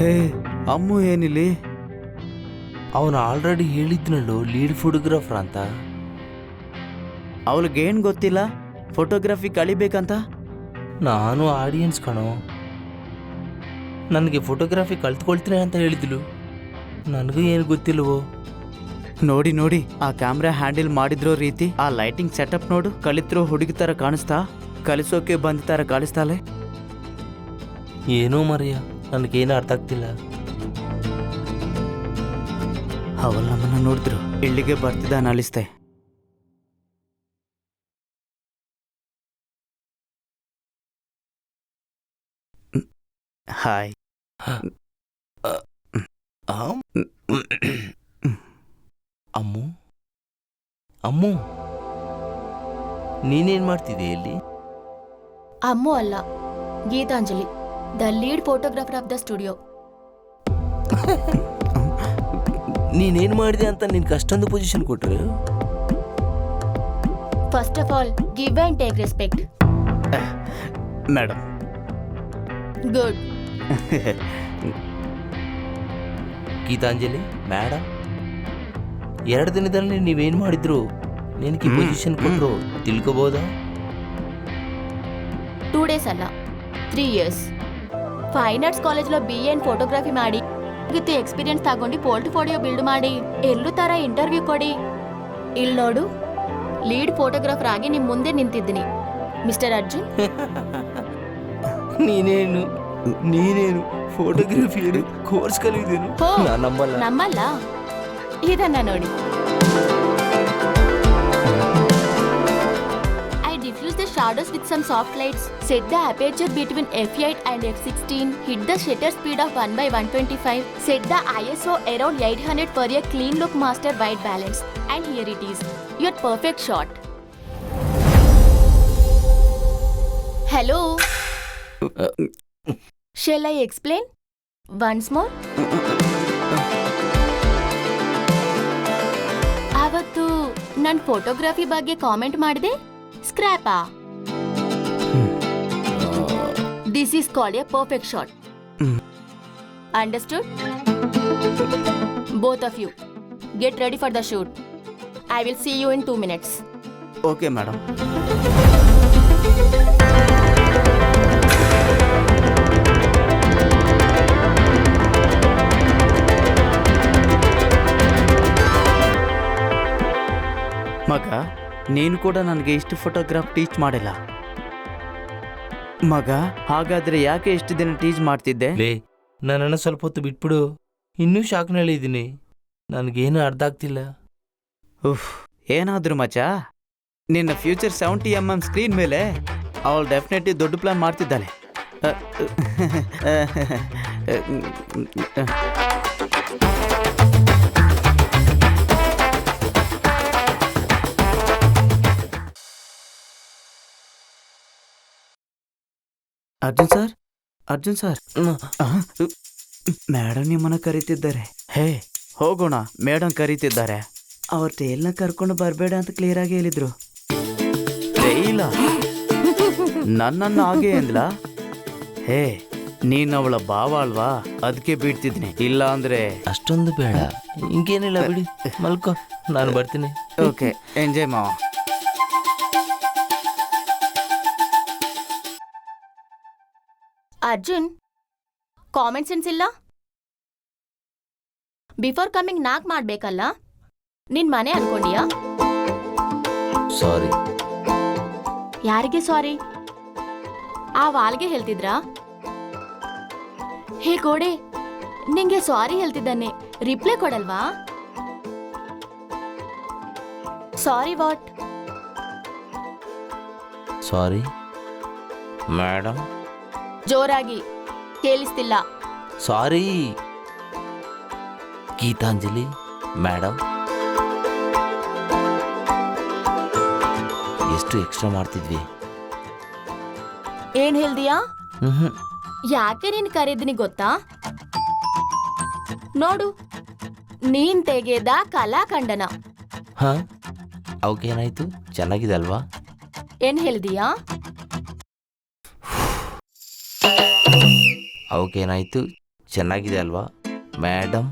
ಹೇ ಅಮ್ಮು ಏನಿಲ್ಲಿ? ಅವನು already ಹೇಳಿದ್ನಲ್ಲೋ lead photographer ಅಂತ. ಅವಳಿಗೇನು ಗೊತ್ತಿಲ್ಲ ಫೋಟೋಗ್ರಫಿ ಕಲಿಬೇಕಂತ? ನಾನು ಆಡಿಯನ್ಸ್ ಕಣೋ. ನನಗೆ ಫೋಟೋಗ್ರಫಿ ಕಲ್ತ್ಕೊಳ್ತೀನಿ ಅಂತ ಹೇಳಿದ್ಲು. ನನಗೂ ಏನು ಗೊತ್ತಿಲ್ವೋ. ನೋಡಿ ನೋಡಿ ಆ ಕ್ಯಾಮ್ರಾ ಹ್ಯಾಂಡಲ್ ಮಾಡಿದ್ರೋ ರೀತಿ, ಆ ಲೈಟಿಂಗ್ ಸೆಟಪ್ ನೋಡು. ಕಲಿತಿರೋ ಹುಡುಗಿ ಥರ ಕಾಣಿಸ್ತಾ? ಕಲಿಸೋಕೆ ಬಂದ ಥರ ಕಾಣಿಸ್ತಾಳೆ. ಏನೋ ಮರೆಯ, ನನಗೇನು ಅರ್ಥ ಆಗ್ತಿಲ್ಲ. ಅವಳು ನಮ್ಮನ್ನ ನೋಡಿದ್ರು ಇಲ್ಲಿಗೆ ಬರ್ತಿದ್ದ ಅನಿಸ್ತೆ. ಹಾಯ್. ಅಮ್ಮು ಅಮ್ಮು, ನೀನೇನ್ ಮಾಡ್ತಿದ್ದೆ ಇಲ್ಲಿ? ಅಮ್ಮು ಅಲ್ಲ, Geetanjali, the lead photographer of the studio. ನೀನೇನ್ ಮಾಡಿದೆ ಅಂತ ನಿನ್ಗೆ ಅಷ್ಟೊಂದು ಪೊಸಿಷನ್ ಕೊಟ್ರೆ? First of all, give and take respect. Madam. Good. Geetanjali madam, 2 ದಿನದಲ್ಲಿ ನೀವೇನ್ ಮಾಡಿದ್ರು ನಿನಗೆ ಪೊಸಿಷನ್ ಕೊಟ್ರು ತಿಳ್ಕೋಬಹುದಾ? 2 days ಅಲ್ಲ, 3 years. ಫೈನ್ ಆರ್ಟ್ಸ್ ಕಾಲೇಜ್లో BA ಇನ್ ಫೋಟೋಗ್ರಫಿ ಮಾಡಿ ವಿತ್ ಎಕ್ಸ್ಪೀರಿಯನ್ಸ್ ತಗೊಂಡು ಪೋರ್ಟ್ಫೋಲಿಯೋ ಬಿಲ್ಡ್ ಮಾಡಿ ಎಲ್ಲೂ ತರ ಇಂಟರ್ವ್ಯೂ ಕೊಡಿ. ಇಲ್ಲಿ ನೋಡು, ಲೀಡ್ ಫೋಟೋಗ್ರಾಫರ್ ಆಗಿ ನಿಮ್ ಮುಂದೆ ನಿಂತಿದ್ದೀನಿ ಮಿಸ್ಟರ್ ಅರ್ಜುನ್. ನೀನೇನು ಫೋಟೋಗ್ರಫಿ ಕೋರ್ಸ್ ಕಲಿಯುವುದೇನು? ನಮ್ಮಲ್ಲ, ಇದನ್ನ ನೋಡಿ. I diffuse the shadows with some soft lights, set the aperture between f8 and f16, hit the shutter speed of 1/125, set the ISO around 800 for a clean look master white balance. And here it is, your perfect shot. Hello. Shall I explain? Once more? ಅವತ್ತು ನನ್ನ photography ಬಗ್ಗೆ comment ಮಾಡಿದೆ, ಸ್ಕ್ರ್ಯಾಪಾ? This is called a perfect shot. Understood? Both of you get ready for the shoot. I will see you in 2 minutes. Okay madam. ಮಗ, ನೀನು ಕೂಡ ನನಗೆ ಇಷ್ಟು ಫೋಟೋಗ್ರಾಫ್ ಟೀಚ್ ಮಾಡಿಲ್ಲ ಮಗ. ಹಾಗಾದ್ರೆ ಯಾಕೆ ಇಷ್ಟು ದಿನ ಟೀಚ್ ಮಾಡ್ತಿದ್ದೆ? ನನ್ನನ್ನು ಸ್ವಲ್ಪ ಹೊತ್ತು ಬಿಟ್ಬಿಡು. ಇನ್ನೂ ಶಾಕ್ನಲ್ಲಿ ಇದ್ದೀನಿ, ನನಗೇನು ಅರ್ಥ ಆಗ್ತಿಲ್ಲ. ಏನಾದ್ರು ಮಚ, ನಿನ್ನ ಫ್ಯೂಚರ್ 70mm ಸ್ಕ್ರೀನ್ ಮೇಲೆ ಅವಳು ಡೆಫಿನೆಟ್ಲಿ ದೊಡ್ಡ ಪ್ಲಾನ್ ಮಾಡ್ತಿದ್ದಾಳೆ. ಅರ್ಜುನ್ ಸರ್, ಮೇಡಮ್ ನಿಮ್ಮನ್ನ ಕರೀತಿದ್ದಾರೆ. ಹೇ ಹೋಗೋಣ, ಮೇಡಮ್ ಕರೀತಿದ್ದಾರೆ. ಅವ್ರ ಟೇಲ್ನ ಕರ್ಕೊಂಡು ಬರಬೇಡ ಅಂತ ಕ್ಲಿಯರ್ ಆಗಿ ಹೇಳಿದ್ರು. ಇಲ್ಲ, ನನ್ನನ್ನು ಹಾಗೆ ಅಂದ್ಲಾ? ಹೇ, ನೀನ್ ಅವಳ ಭಾವ ಅಲ್ವಾ, ಅದಕ್ಕೆ ಬಿಡ್ತಿದ್ನಿ. ಇಲ್ಲ ಅಂದ್ರೆ ಅಷ್ಟೊಂದು ಬೇಡ. ಹಿಂಗೇನಿಲ್ಲ ಬಿಡಿ, ಮಲ್ಕೋ, ನಾನು ಬರ್ತೀನಿ. ಓಕೆ, ಎಂಜಾಯ್ ಮಾವ. ಅರ್ಜುನ್, ಕಾಮೆಂಟ್ ಸೆನ್ಸ್ ಇಲ್ಲ? ಬಿಫೋರ್ ಕಮಿಂಗ್ ನಾಕ್ ಮಾಡ್ಬೇಕಲ್ಲ? ನಿನ್ ಮನೆ ಅನ್ಕೊಂಡಿಯಾ? ಸಾರಿ. ಯಾರಿಗೆ ಸಾರಿ? ಆ ವಾಲ್ಗೆ ಹೇಳ್ತಿದ್ರಾ? ಹೇ ಗೋಡೆ, ನಿಂಗೆ ಸಾರಿ ಹೇಳ್ತಿದ್ದಾನೆ, ರಿಪ್ಲೈ ಕೊಡಲ್ವಾ? Sorry what? Sorry madam. ಜೋರಾಗಿ ಕೇಳಿಸ್ತಿಲ್ಲ. Sorry Geetanjali madam. ಎಷ್ಟು ಎಕ್ಸ್ಟ್ರಾ ಮಾಡ್ತಿದ್ವಿ. ಏನ್ ಹೇಳ್ದಿಯಾ? ಯಾಕೆ ನೀನ್ ಕರೆದಿನಿ ಗೊತ್ತಾ? ನೋಡು, ನೀನ್ ತೆಗೆದ ಕಲಾಖಂಡನ. ಹಾ, ಅವಕ್ಕೇನಾಯ್ತು? ಚೆನ್ನಾಗಿದೆ ಅಲ್ವಾ? ಏನ್ ಹೇಳ್ದಿಯಾ? ಅವಕ್ಕೇನಾಯ್ತು? ಚೆನ್ನಾಗಿದೆ ಅಲ್ವಾ ಮೇಡಮ್?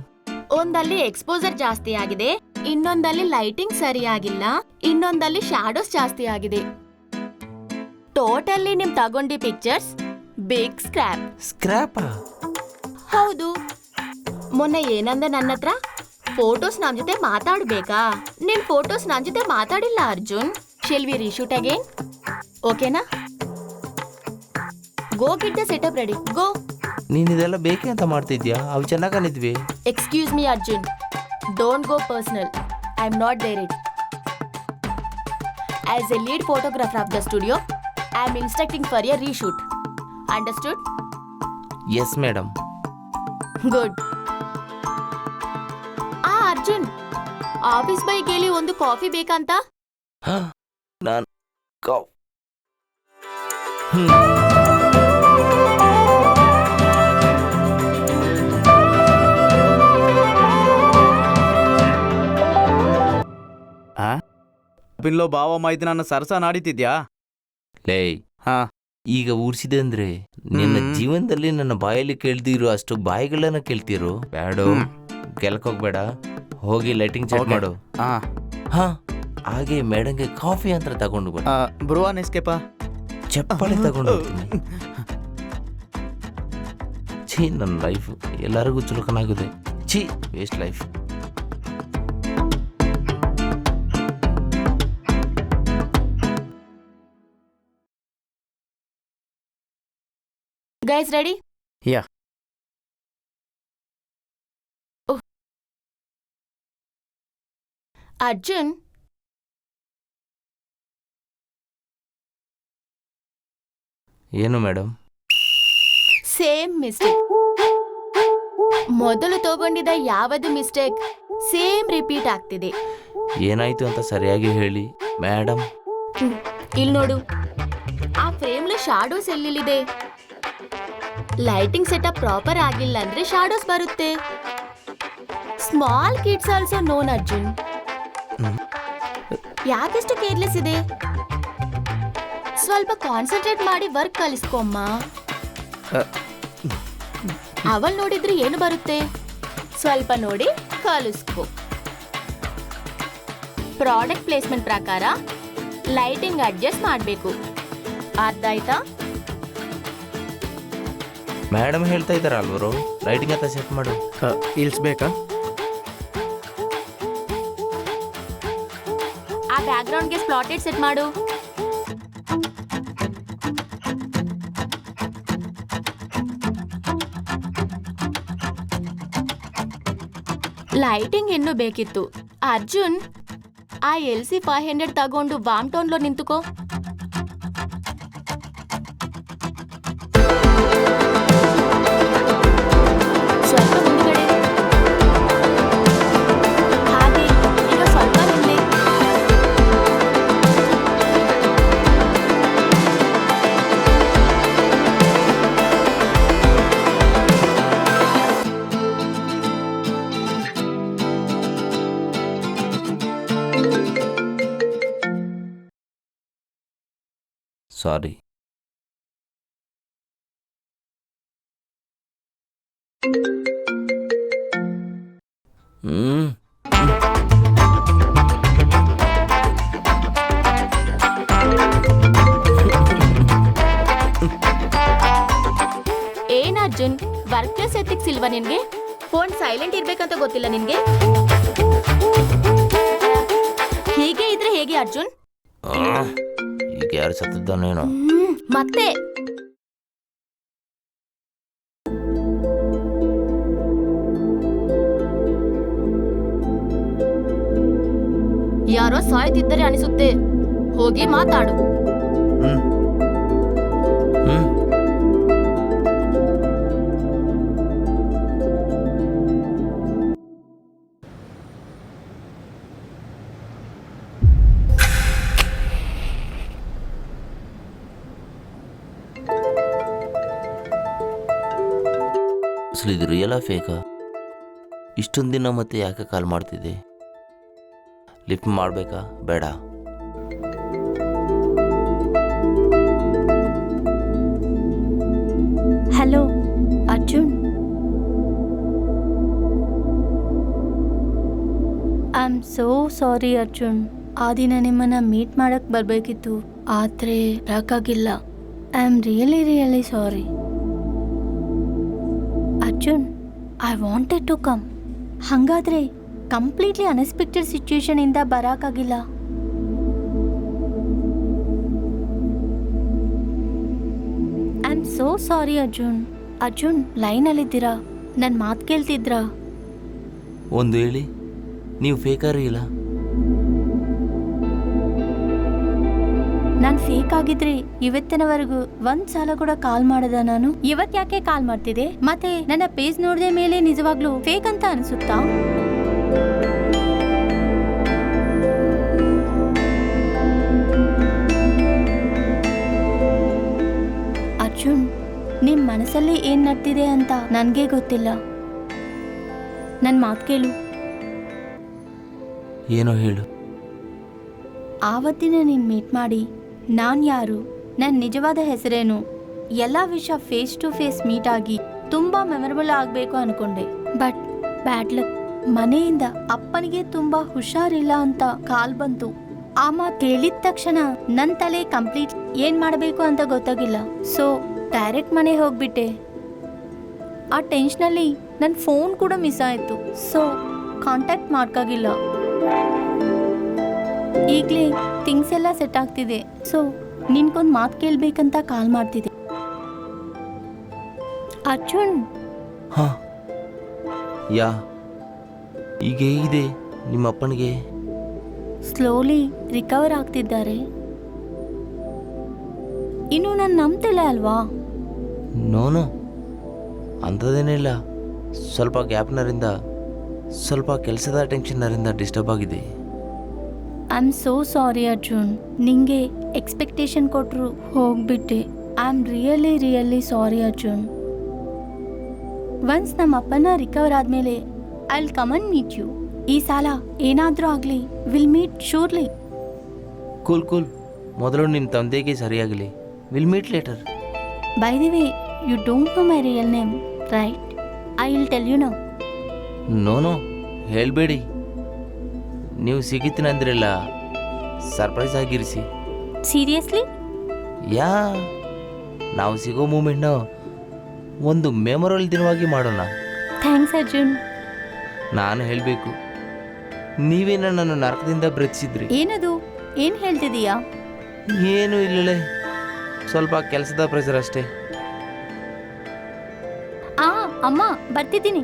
ಒಂದಲ್ಲಿ ಎಕ್ಸ್ಪೋಸರ್ ಜಾಸ್ತಿ ಆಗಿದೆ, ಇನ್ನೊಂದಲ್ಲಿ ಲೈಟಿಂಗ್ ಸರಿಯಾಗಿಲ್ಲ, ಇನ್ನೊಂದಲ್ಲಿ ಶಾಡೋಸ್ ಜಾಸ್ತಿ ಆಗಿದೆ. ಟೋಟಲಿ ನಿಮ್ ತಗೊಂಡಿ ಪಿಕ್ಚರ್ಸ್ ಬಿಗ್ ಸ್ಕ್ರಾಪ್. ಸ್ಕ್ರಾಪಾ? ಹೌದು. ಮೊನ್ನೆ ಏನಂದೆ ನನ್ನ ಹತ್ರ? ಫೋಟೋಸ್ ನಮ್ ಜೊತೆ ಮಾತಾಡ್ಬೇಕಾ? ನಿನ್ ಫೋಟೋಸ್ ನನ್ ಜೊತೆ ಮಾತಾಡಿಲ್ಲ Arjun. Shall we reshoot again? ಓಕೆನಾ? Go get the setup ready, go. ನೀನ್ ಇದೆಲ್ಲ ಬೇಕೆ ಅಂತ ಮಾಡ್ತಿದ್ಯಾ? ಅವು ಚೆನ್ನಾಗನಿದ್ವಿ. Excuse me, Arjun. Don't go personal. I'm not there yet. As a lead photographer of the studio, I'm instructing for a reshoot. Understood? Yes madam. Good. Arjun, office by ಕೇಳಿ ಒಂದು coffee ಬೇಕಂತ? ನಾನು ಬಿನ್ಲೋ ಬಾವಮ್ಮ ಇದು ನನ್ನ ಸರಸ ನಾಡಿತಿದ್ಯಾ? ಲೇ, ಹಾ, ಈಗ ಊರ್ಸಿದೆ ಅಂದ್ರೆ ನಿನ್ನ ಜೀವನದಲ್ಲಿ ನನ್ನ ಬಾಯಲ್ಲಿ ಕೇಳ್ದಿರೋ ಅಷ್ಟು ಬಾಯಿಗಳನ್ನ ಕೇಳ್ತಿರು. ಬ್ಯಾಡೋ, ಗೆಲ್ಕೋಗ್ಬೇಡ. ಹೋಗಿ ಲೈಟಿಂಗ್ ಚೆಕ್ ಮಾಡು. ಹಾ, ಹಾಗೆ ಮೇಡಂಗೆ ಕಾಫಿ ಅಂತ ತಗೊಂಡು ಬರ. ಬ್ರುವಾ ನೆಸ್ಕೇಪ ಚಪ್ಪಾಳೆ ತಗೊಂಡು ಹೋಗ್ತೀನಿ. ಛೀ, ನನ್ನ ಲೈಫ್ ಎಲ್ಲರಿಗೂ ಚುಲಕನಾಗಿದೆ. ಛೀ, waste life. Guys, ready? Yeah. Oh. Arjun. ಏನು ಮೇಡಮ್? Same mistake. ಮೊದಲು ತಗೊಂಡಿದ್ದ ಯಾವುದು ಮಿಸ್ಟೇಕ್ ಸೇಮ್ ರಿಪೀಟ್ ಆಗ್ತಿದೆ. ಏನಾಯ್ತು ಅಂತ ಸರಿಯಾಗಿ ಹೇಳಿ ಮೇಡಮ್. ಇಲ್ಲಿ ನೋಡು, ಆ ಫ್ರೇಮ್ಲ ಶಾಡೋಸ್ ಎಲ್ಲಿದೆ? ಲೈಟಿಂಗ್ ಸೆಟಪ್ ಪ್ರಾಪರ್ ಆಗಿಲ್ಲ ಅಂದ್ರೆ ಶಾಡೋಸ್ ಬರುತ್ತೆ. Small kids also known Arjun. ಯಾಕೆಷ್ಟು ಕೇರ್ಲೆಸ್ ಇದೆ? ಸ್ವಲ್ಪ ಕಾನ್ಸಂಟ್ರೇಟ್ ಮಾಡಿ ವರ್ಕ್ ಕಲಿಸ್ಕೊಮ್ಮ. ಅವಲ್ ನೋಡಿದ್ರೆ ಏನು ಬರುತ್ತೆ? ಸ್ವಲ್ಪ ನೋಡಿ ಕಲಿಸ್ಕೊ. ಪ್ರಾಡಕ್ಟ್ ಪ್ಲೇಸ್ಮೆಂಟ್ ಪ್ರಕಾರ ಲೈಟಿಂಗ್ ಅಡ್ಜಸ್ಟ್ ಮಾಡಬೇಕು. ಅರ್ಥ ಆಯ್ತಾ? ಮೇಡಮ್ ಹೇಳ್ತಾ ಇದ್ದಾರ ಅಲ್ವರು, ಲೈಟಿಂಗ್ ಅಂತ ಸೆಟ್ ಮಾಡು. ಇಲ್ಸ್ಬೇಕಾ? ಆ ಬ್ಯಾಕ್ಗ್ರೌಂಡ್ಗೆ ಸ್ಲಾಟೆಡ್ ಸೆಟ್ ಮಾಡು. ಲೈಟಿಂಗ್ ಇನ್ನೂ ಬೇಕಿತ್ತು. ಅರ್ಜುನ್, ಆ LC 500 ತಗೊಂಡು ವಾಮ್ ಟೋನ್లో ನಿಂತುಕೋ. ಸ್ವಲ್ಪ ಮುಂದ್ಗಡೆ. ಹಾಗೆ ಈಗ ಸ್ವಲ್ಪ ಹಿಂದೆ. ಸಾರಿ. ಏನ್ ಅರ್ಜುನ್, ವರ್ಕ್ ಪ್ಲೇಸ್ ಎಥಿಕ್ಸ್ ಇಲ್ವಾ ನಿನ್ಗೆ? ಫೋನ್ ಸೈಲೆಂಟ್ ಇರ್ಬೇಕಂತ ಗೊತ್ತಿಲ್ಲ ನಿನ್ಗೆ? ಹೀಗೆ ಇದ್ರೆ ಹೇಗೆ ಅರ್ಜುನ್? ಈಗ ಯಾರು ಸತ್ತಿದ್ದಾನೇನೋ. ಮತ್ತೆ ಯಾರೋ ಸಾಯ್ತಿದ್ದರೆ ಅನಿಸುತ್ತೆ. ಹೋಗಿ ಮಾತಾಡು. ಅಸಲು ಇದು ರಿಯಲಾ ಫೇಕಾ? ಇಷ್ಟೊಂದು ದಿನ ಮತ್ತೆ ಯಾಕೆ ಕಾಲ್ ಮಾಡ್ತಿದ್ದೆ? ಲಿಫ್ಟ್ ಮಾಡಬೇಕಾ ಬೇಡ? Hello Arjun, so sorry Arjun. ಆ ದಿನ ನಿಮ್ಮನ್ನ ಮೀಟ್ ಮಾಡಕ್ ಬರ್ಬೇಕಿತ್ತು, ಆದ್ರೆ ಬರಕ್ಕಾಗಿಲ್ಲ. I am really sorry. Arjun, I wanted to come. ಹಂಗಾದ್ರೆ ಕಂಪ್ಲೀಟ್ಲಿ ಅನ್ಎಕ್ಸ್ಪೆಕ್ಟೆಡ್ ಸಿಚುಯೇಷನ್ ಇಂದ ಬರಕ್ಕಾಗಿಲ್ಲ. I am so sorry Arjun. Arjun, ಲೈನಲ್ಲಿದ್ದೀರಾ? ನನ್ನ ಮಾತು ಕೇಳ್ತಿದ್ರಾ? ಒಂದು ಹೇಳಿ, ನೀವು ಫೇಕಾರಿ ಇಲ್ಲ? ನಾನು ಫೇಕ್ ಆಗಿದ್ರೆ ಇವತ್ತಿನವರೆಗೂ ಒಂದ್ ಸಲ ಕೂಡ ಕಾಲ್ ಮಾಡದ ನಾನು? ಇವತ್ ಯಾಕೆ ಕಾಲ್ ಮಾಡ್ತಿದೆ? ಮತ್ತೆ ನನ್ನ ಪೇಜ್ ನೋಡಿದ ಮೇಲೆ ನಿಜವಾಗ್ಲೂ ಫೇಕ್ ಅಂತ ಅನ್ಸುತ್ತಾ? ಅರ್ಜುನ್, ನಿಮ್ ಮನಸ್ಸಲ್ಲಿ ಏನ್ ನಡ್ತಿದೆ ಅಂತ ನನ್ಗೆ ಗೊತ್ತಿಲ್ಲ. ನನ್ ಮಾತು ಕೇಳು. ಏನೋ ಹೇಳು. ಆವತ್ತಿನ ನೀನ್ ಮೀಟ್ ಮಾಡಿ ನಾನ್ ಯಾರು, ನನ್ನ ನಿಜವಾದ ಹೆಸರೇನು, ಎಲ್ಲ ವಿಷಯ ಫೇಸ್ ಟು ಫೇಸ್ ಮೀಟ್ ಆಗಿ ತುಂಬಾ ಮೆಮೊರಬಲ್ ಆಗಬೇಕು ಅನ್ಕೊಂಡೆ. ಬಟ್ ಬ್ಯಾಡ್ ಲಕ್, ಮನೆಯಿಂದ ಅಪ್ಪನಿಗೆ ತುಂಬಾ ಹುಷಾರಿಲ್ಲ ಅಂತ ಕಾಲ್ ಬಂತು. ಆ ಮಾತು ಹೇಳಿದ ತಕ್ಷಣ ನನ್ನ ತಲೆ ಕಂಪ್ಲೀಟ್ ಏನ್ ಮಾಡಬೇಕು ಅಂತ ಗೊತ್ತಾಗಿಲ್ಲ. ಸೊ ಡೈರೆಕ್ಟ್ ಮನೆ ಹೋಗ್ಬಿಟ್ಟೆ. ಆ ಟೆನ್ಷನಲ್ಲಿ ನನ್ನ ಫೋನ್ ಕೂಡ ಮಿಸ್ ಆಯಿತು. ಸೊ ಕಾಂಟ್ಯಾಕ್ಟ್ ಮಾಡ್ಕಾಗಿಲ್ಲ. ಈಗಲೇ ಥಿಂಗ್ಸ್ ಎಲ್ಲ ಸೆಟ್ ಆಗ್ತಿದೆ. ಸೊ ನಿನ್ಗೊಂದು ಮಾತು ಕೇಳಬೇಕಂತ ಕಾಲ್ ಮಾಡ್ತಿದ್ದೆ. ಅರ್ಜುನ್, ಹಾ, ಯಾ ಈಗ ಹೇಗಿದೆ ನಿಮ್ಮ ಅಪ್ಪನಿಗೆ? ಸ್ಲೋಲಿ ರಿಕವರ್ ಆಗ್ತಿದ್ದಾರೆ. ಇನ್ನು ನಾನು ನಂಬ್ತಿಲ್ಲ ಅಲ್ವಾ? ನೋನು ಅಂಥದ್ದೇನಿಲ್ಲ. ಸ್ವಲ್ಪ ಗ್ಯಾಪ್ನರಿಂದ, ಸ್ವಲ್ಪ ಕೆಲಸದ ಟೆನ್ಷನ್ನರಿಂದ ಡಿಸ್ಟರ್ಬ್ ಆಗಿದೆ. I am so sorry Arjun. ನಿಂಗೆ ಎಕ್ಸ್ಪೆಕ್ಟೇಷನ್ ಕೊಟ್ಟರು ಹೋಗ್ಬಿಟ್ಟೆ. I am really sorry Arjun. Once ನಮ್ಮ ಅಪ್ಪನ ರಿಕವರ್ ಆದಮೇಲೆ I will come and meet you. ಈ ಸಲ ಏನಾದರೂ ಆಗಲಿ, ವಿಲ್ ಮೀಟ್ ಶೂರ್ಲಿ. ಕೂಲ್. ಮೊದಲು ನಿನ್ನ ತಂದೆಗೆ ಸರಿಯಾಗಲಿ. Will meet later. By the way, you don't know my real name, right? I will tell you now. ನೋನು ಹೇಳಬೇಡಿ. ನೀವು ಸಿಗುತ್ತೀನಂದ್ರಲ್ಲ, ಸರ್ಪ್ರೈಸ್ ಆಗಿರಿಸಿ. ಸೀರಿಯಸ್ಲಿ? ಯಾ, ನಾವು ಸಿಗೋ ಮೂಮೆಂಟ್ನ ಒಂದು ಮೆಮೊರಲ್ ದಿನವಾಗಿ ಮಾಡೋಣ. ಥ್ಯಾಂಕ್ಸ್ ಅರ್ಜುನ್. ನಾನು ಹೇಳಬೇಕು, ನೀವೇ ನನ್ನನ್ನು ನರಕದಿಂದ ಬ್ರತಿಸಿದ್ರಿ. ಏನದು? ಏನು ಹೇಳ್ತಿದೀಯಾ? ಏನೂ ಇಲ್ಲಲೇ, ಸ್ವಲ್ಪ ಕೆಲಸದ ಪ್ರೆಷರ್ ಅಷ್ಟೇ. ಅಮ್ಮ ಬರ್ತಿದ್ದೀನಿ.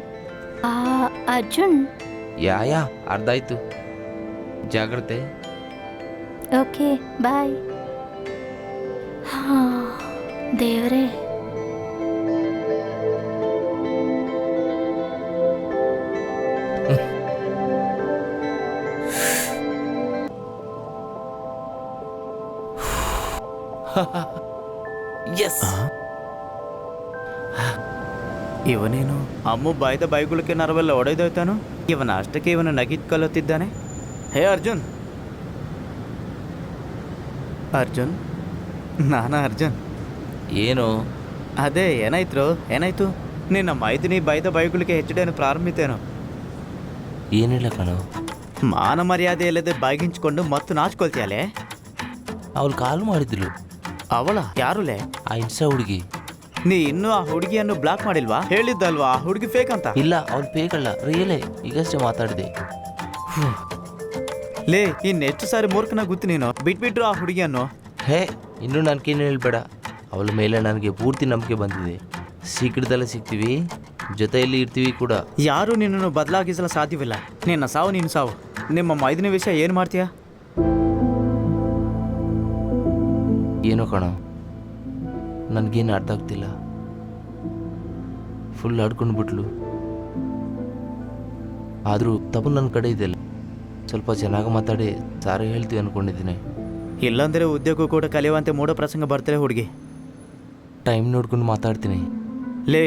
ಅರ್ಜುನ್. ಯಾ ಅರ್ಧ ಆಯ್ತು. ಜಾಗ್ರತೆ. ಓಕೆ, ಬಾಯ್. ದೇವರೇ. ಎಸ್. ಇವನೇನು ಅಮ್ಮ ಬಾಯ್ದ ಬೈಗುಳಕ್ಕೆ ನರವೆಲ್ಲ ಒಡೆದೋಯ್ತಾನು. ಇವನ ಅಷ್ಟಕ್ಕೆ ಇವನು ನಗಿದ್ ಕಲುತ್ತಿದ್ದಾನೆ. ಹೇ ಅರ್ಜುನ್, ಅರ್ಜುನ್, ನಾನಾ ಅರ್ಜುನ್. ಏನು? ಅದೇ ಏನಾಯ್ತು? ನಿನ್ನ ಮೈದಿನಿ ಬಾಯ್ದ ಬೈಗುಳಿಕೆ ಹೆಚ್ಚಡೇನು ಪ್ರಾರಂಭಿತೇನು? ಏನಿಲ್ಲ ಕಣೋ. ಮಾನ ಮರ್ಯಾದೆ ಇಲ್ಲದೆ ಬಾಯ್ಗಿಂಚ್ಕೊಂಡು ಮತ್ತು ನಾಚ್ಕೊಳ್ತೀಯಲೇ. ಅವಳು ಕಾಲ್ ಮಾಡಿದ್ಲು. ಅವಳ ಯಾರುಲೇ? ಆ ಇನ್ಸ್ಟಾ ಹುಡುಗಿ. ನೀ ಇನ್ನೂ ಆ ಹುಡುಗಿಯನ್ನು ಬ್ಲಾಕ್ ಮಾಡಿಲ್ವಾ? ಹೇಳಿದ್ದಲ್ವಾ ಆ ಹುಡುಗಿ ಫೇಕ್ ಅಂತ? ಇಲ್ಲ, ಅವಳು ಫೇಕ್ ಅಲ್ಲ, ರಿಯಲೇ. ಈಗಷ್ಟೇ ಮಾತಾಡಿದೆ. ಲೇ, ಇನ್ನೆಷ್ಟು ಸಾರಿ ಮೂರ್ಖನ ಗೊತ್ತು ನೀನು. ಬಿಟ್ಬಿಟ್ರು ಆ ಹುಡುಗಿಯನ್ನು. ಹೇ, ಇನ್ನೂ ನನಗೇನು ಹೇಳ್ಬೇಡ. ಅವಳ ಮೇಲೆ ನನಗೆ ಪೂರ್ತಿ ನಂಬಿಕೆ ಬಂದಿದೆ. ಶೀಘ್ರದಲ್ಲೇ ಸಿಗ್ತೀವಿ, ಜೊತೆಯಲ್ಲಿ ಇರ್ತೀವಿ ಕೂಡ. ಯಾರೂ ನಿನ್ನನ್ನು ಬದಲಾಗಿಸಲು ಸಾಧ್ಯವಿಲ್ಲ. ನಿನ್ನ ಸಾವು ನೀನು ಸಾವು. ನಿಮ್ಮ ಮೈದಿನ ವಿಷಯ ಏನು ಮಾಡ್ತೀಯಾ? ಏನೋ ಕಣೋ, ನನಗೇನು ಅರ್ಥ ಆಗ್ತಿಲ್ಲ. ಫುಲ್ ಆಡ್ಕೊಂಡು ಬಿಟ್ಲು. ಆದರೂ ತಪ್ಪು ನನ್ನ ಕಡೆ ಇದೆಯಲ್ಲ. ಸ್ವಲ್ಪ ಚೆನ್ನಾಗಿ ಮಾತಾಡಿ ಸಾರಿ ಹೇಳ್ತೀವಿ ಅಂದ್ಕೊಂಡಿದ್ದೀನಿ. ಇಲ್ಲಾಂದರೆ ಉದ್ಯೋಗ ಕೂಡ ಕಲಿಯುವಂತೆ ಮೂಢ ಪ್ರಸಂಗ ಬರ್ತಾರೆ ಹುಡುಗಿ. ಟೈಮ್ ನೋಡ್ಕೊಂಡು ಮಾತಾಡ್ತೀನಿ. ಲೇ,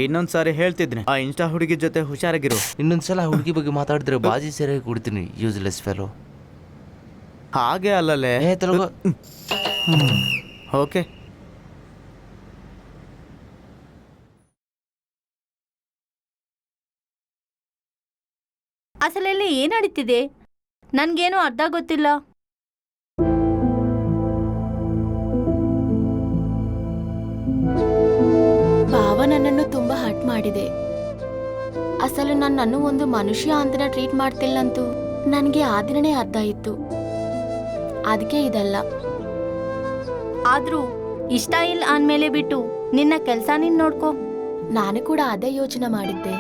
ಇನ್ನೊಂದು ಸಾರಿ ಹೇಳ್ತಿದ್ದೀನಿ, ಆ ಇನ್ಸ್ಟಾ ಹುಡುಗಿ ಜೊತೆ ಹುಷಾರಾಗಿರು. ಇನ್ನೊಂದ್ಸಲ ಹುಡುಗಿ ಬಗ್ಗೆ ಮಾತಾಡಿದ್ರೆ ಬಾಜಿ ಸರಿಯಾಗಿ ಕೊಡ್ತೀನಿ. Useless fellow. ಹಾಗೆ ಅಲ್ಲಲೇ. ತೊಲಗೋ. ಓಕೆ. ಅಸಲೆಲ್ಲ ಏನ್ ನಡೀತಿದೆ? ನನ್ಗೇನು ಅರ್ಥ ಗೊತ್ತಿಲ್ಲ. ಭಾವ ನನ್ನನ್ನು ತುಂಬಾ ಹರ್ಟ್ ಮಾಡಿದೆ. ಅಸಲು ನನ್ನನ್ನು ಒಂದು ಮನುಷ್ಯ ಅಂತ ಟ್ರೀಟ್ ಮಾಡ್ತಿಲ್ಲಂತೂ ನನಗೆ ಆ ದಿನನೇ ಅರ್ಥ ಇತ್ತು. ಅದಕ್ಕೆ ಇದಲ್ಲ. ಆದ್ರೂ ಇಷ್ಟ ಇಲ್ಲ ಅಂದ್ಮೇಲೆ ಬಿಟ್ಟು ನಿನ್ನ ಕೆಲ್ಸ ನೀನ್ ನೋಡ್ಕೋ. ನಾನು ಕೂಡ ಅದೇ ಯೋಚನೆ ಮಾಡಿದ್ದೆ.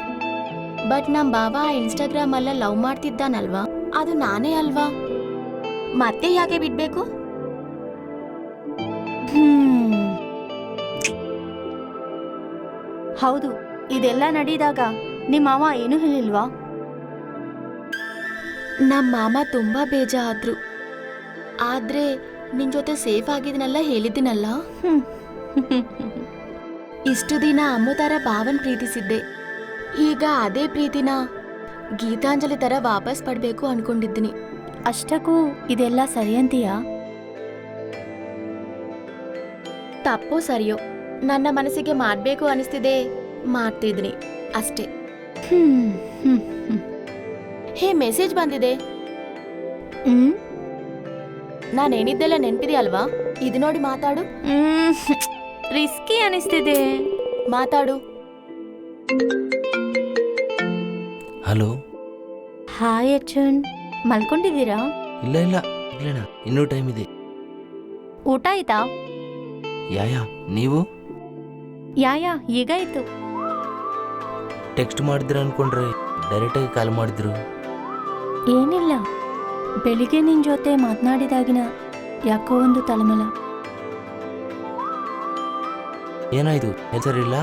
ಬಟ್ ನಮ್ ಬಾಬಾ ಇನ್ಸ್ಟಾಗ್ರಾಮ್ ಅಲ್ಲ ಲವ್ ಮಾಡ್ತಿದ್ದಾನಲ್ವಾ, ಅದು ನಾನೇ ಅಲ್ವಾ, ಮತ್ತೆ ಯಾಕೆ ಬಿಡ್ಬೇಕು? ಹೌದು, ಇದೆಲ್ಲ ನಡೀದಾಗ ನಿಮ್ಮ ಮಾವ ಏನು ಹೇಳಿಲ್ವಾ? ನಮ್ಮ ಮಾಮ ತುಂಬಾ ಬೇಜಾದ್ರು. ಆದ್ರೆ ನಿನ್ ಜೊತೆ ಸೇಫ್ ಆಗಿದ್ನಲ್ಲ ಹೇಳಿದ್ದೀನಲ್ಲ. ಇಷ್ಟು ದಿನ ಅಮ್ಮು ತರ ಭಾವನ್ ಪ್ರೀತಿಸಿದ್ದೆ. ಈಗ ಅದೇ ಪ್ರೀತಿನ ಗೀತಾಂಜಲಿ ತರ ವಾಪಸ್ ಪಡ್ಬೇಕು ಅನ್ಕೊಂಡಿದ್ದೀನಿ. ಅಷ್ಟಕ್ಕೂ ಇದೆಲ್ಲ ಸರಿ ಅಂತೀಯಾ? ತಪ್ಪೋ ಸರಿಯೋ, ನನ್ನ ಮನಸ್ಸಿಗೆ ಮಾಡ್ಬೇಕು ಅನಿಸ್ತಿದೆ, ಮಾಡ್ತಿದ್ದೀನಿ ಅಷ್ಟೇ. ಹೇ, ಮೆಸೇಜ್ ಬಂದಿದೆ. ನಾನೇನಿದ್ದೆಲ್ಲ ನೆನ್ಪಿದೆ ಅಲ್ವಾ? ಇದು ನೋಡಿ ಮಾತಾಡು. ರಿಸ್ಕಿ ಅನಿಸ್ತಿದೆ. ಮಾತಾಡು. ಹಲೋ. ಹಾಯ್ ಅರ್ಜುನ್, ಮಲ್ಕೊಂಡಿದ್ದೀರಾ? ಇಲ್ಲ ಇಲ್ಲ ಇಲ್ಲಣ್ಣ, ಇನ್ನೂ ಟೈಮ್ ಇದೆ. ಊಟ ಆಯ್ತಾ? ಯಾಯಾ ನೀವು? ಯಾಯಾ ಈಗ ಆಯ್ತು. ಟೆಕ್ಸ್ಟ್ ಮಾಡಿದ್ರ ಅನ್ಕೊಂಡ್ರೆ ಡೈರೆಕ್ಟಾಗಿ ಕಾಲ್ ಮಾಡಿದ್ರು. ಏನಿಲ್ಲ, ಬೆಳಿಗ್ಗೆ ನಿನ್ ಜೊತೆ ಮಾತನಾಡಿದಾಗಿನ ಯಾಕೋ ಒಂದು ತಲೆಮಲ. ಏನಾಯ್ತು? ಹೆಸರಿಲ್ಲ?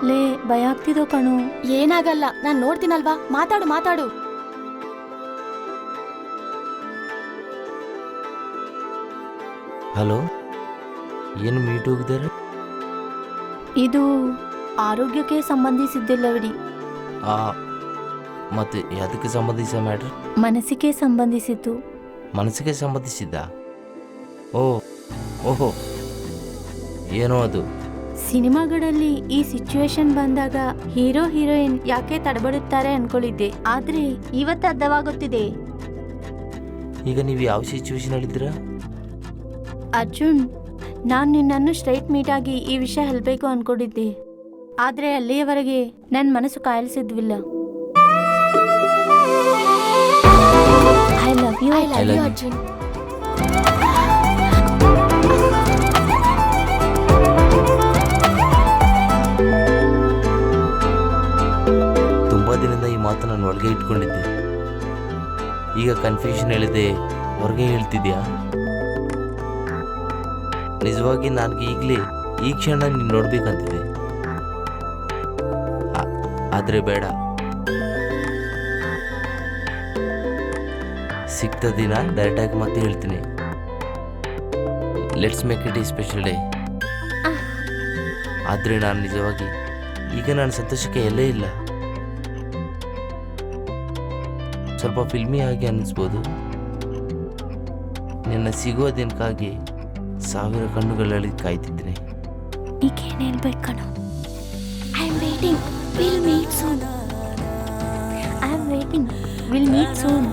ಲೇ, ಭಯ ಆಗ್ತಿದೋ ಕಣು. ಏನಾಗಲ್ಲ, ನಾನ್ ನೋಡ್ತೀನಲ್ವಾ. ಮಾತಾಡು ಮಾತಾಡು. ಹಲೋ, ಏನು ಮೀಟ್ ಹೋಗಿದ್ದಾರೆ? ಇದು ಆರೋಗ್ಯಕ್ಕೆ ಸಂಬಂಧಿಸಿದ್ದಿಲ್ಲ ಬಿಡಿ. ಮತ್ತೆ ಅದಕ್ಕೆ ಸಂಬಂಧಿಸಿದ ಮ್ಯಾಟ್ರ್? ಮನಸ್ಸಿಗೆ ಸಂಬಂಧಿಸಿತ್ತು. ಮನಸ್ಸಿಗೆ ಸಂಬಂಧಿಸಿದ್ದ? ಓಹೋ, ಏನೋ ಅದು. ಸಿನಿಮಾಗಳಲ್ಲಿ ಈ ಸಿಚುವೇಶನ್ ಬಂದಾಗ ಹೀರೋ ಹೀರೋಯಿನ್ ಯಾಕೆ ತಡಬಡುತ್ತಾರೆ ಅನ್ಕೊಳ್ಳಿದ್ದೆ, ಆದ್ರೆ ಇವತ್ತು ಅರ್ಥವಾಗುತ್ತಿದೆ. ಈಗ ನೀವು ಯಾವ ಸಿಚುವೇಶನ್ ಅಲ್ಲಿದ್ದೀರಾ? ಅರ್ಜುನ್, ನಾನು ನಿನ್ನನ್ನು ಸ್ಟ್ರೈಟ್ ಮೀಟ್ ಆಗಿ ಈ ವಿಷಯ ಹೇಳಬೇಕು ಅನ್ಕೊಂಡಿದ್ದೆ, ಆದ್ರೆ ಅಲ್ಲಿಯವರೆಗೆ ನನ್ನ ಮನಸ್ಸು ಕಾಯಲಿಸಿದ್ವಿಲ್ಲ. I love you Arjun. ತುಂಬಾ ದಿನದಿಂದ ಈ ಮಾತು ನಾನು ಒಳಗೆ ಇಟ್ಕೊಂಡಿದ್ದೆ. ಈಗ ಕನ್ಫ್ಯೂಷನ್ ಹೇಳಿದೆ, ಹೊರಗೆ ಹೇಳ್ತಿದ್ಯಾ? ನಿಜವಾಗಿ ನನಗೆ ಈಗಲೇ ಈ ಕ್ಷಣ ನೀನು ನೋಡ್ಬೇಕಂತಿದೆ. ಆದರೆ ಬೇಡ, ಸಿಕ್ತ ದಿನ ಡೈರೆಕ್ಟಾಗಿ ಮತ್ತೆ ಹೇಳ್ತೀನಿ. ಲೆಟ್ಸ್ ಮೇಕ್ ಇಟ್ ಈ ಸ್ಪೆಷಲ್ ಡೇ. ಆದರೆ ನಾನು ನಿಜವಾಗಿ ಈಗ ನನ್ನ ಸಂತೋಷಕ್ಕೆ ಎಲ್ಲೇ ಇಲ್ಲ. ಸ್ವಲ್ಪ ಫಿಲ್ಮಿ ಆಗಿ ಅನ್ನಿಸ್ಬೋದು. ನಿನ್ನ ಸಿಗುವ ದಿನಕ್ಕಾಗಿ 1000 ಕಣ್ಣುಗಳಲ್ಲಿ ಕಾಯ್ತಿದ್ದೀನಿ. ಈಗೇನು ಹೇಳ್ಬೇಕು ಕಣೋ? I am waiting. Will meet soon. I am waiting. Will meet soon.